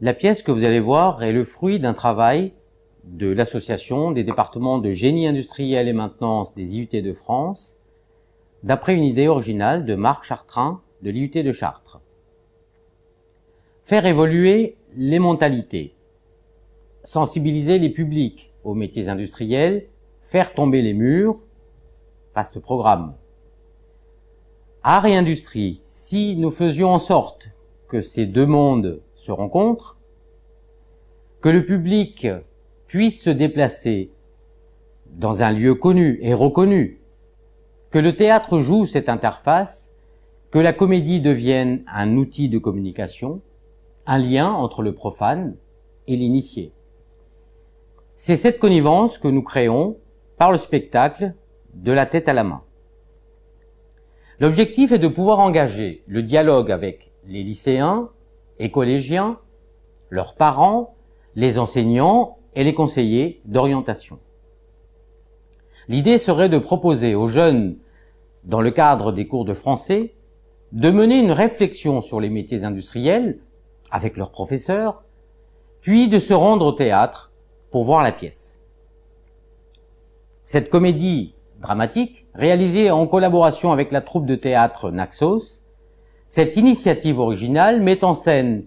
La pièce que vous allez voir est le fruit d'un travail de l'association des départements de génie industriel et maintenance des IUT de France, d'après une idée originale de Marc Chartrain de l'IUT de Chartres. Faire évoluer les mentalités, sensibiliser les publics aux métiers industriels, faire tomber les murs, vaste programme. Art et industrie, si nous faisions en sorte que ces deux mondes se rencontrent, que le public puisse se déplacer dans un lieu connu et reconnu, que le théâtre joue cette interface, que la comédie devienne un outil de communication, un lien entre le profane et l'initié. C'est cette connivence que nous créons par le spectacle de la tête à la main. L'objectif est de pouvoir engager le dialogue avec les lycéens et collégiens, leurs parents, les enseignants et les conseillers d'orientation. L'idée serait de proposer aux jeunes, dans le cadre des cours de français, de mener une réflexion sur les métiers industriels avec leurs professeurs, puis de se rendre au théâtre pour voir la pièce. Cette comédie dramatique, réalisée en collaboration avec la troupe de théâtre Naxos, cette initiative originale met en scène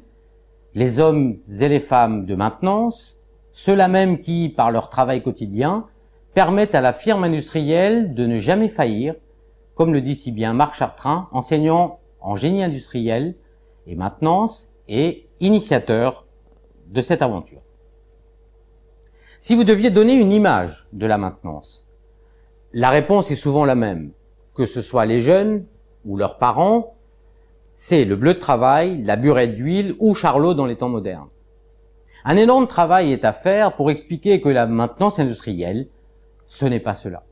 les hommes et les femmes de maintenance, ceux-là même qui, par leur travail quotidien, permettent à la firme industrielle de ne jamais faillir, comme le dit si bien Marc Chartrain, enseignant en génie industriel et maintenance et initiateur de cette aventure. Si vous deviez donner une image de la maintenance, la réponse est souvent la même, que ce soit les jeunes ou leurs parents, c'est le bleu de travail, la burette d'huile ou Charlot dans les temps modernes. Un énorme travail est à faire pour expliquer que la maintenance industrielle, ce n'est pas cela.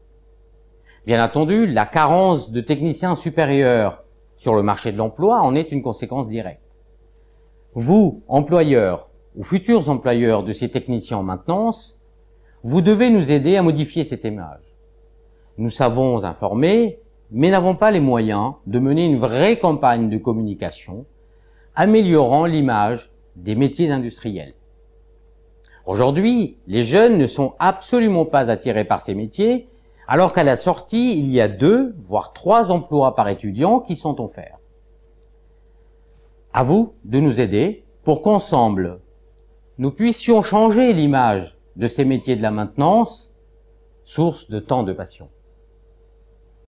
Bien entendu, la carence de techniciens supérieurs sur le marché de l'emploi en est une conséquence directe. Vous, employeurs ou futurs employeurs de ces techniciens en maintenance, vous devez nous aider à modifier cette image. Nous savons informer, mais n'avons pas les moyens de mener une vraie campagne de communication améliorant l'image des métiers industriels. Aujourd'hui, les jeunes ne sont absolument pas attirés par ces métiers, alors qu'à la sortie, il y a 2, voire 3 emplois par étudiant qui sont offerts. À vous de nous aider pour qu'ensemble, nous puissions changer l'image de ces métiers de la maintenance, source de tant de passion.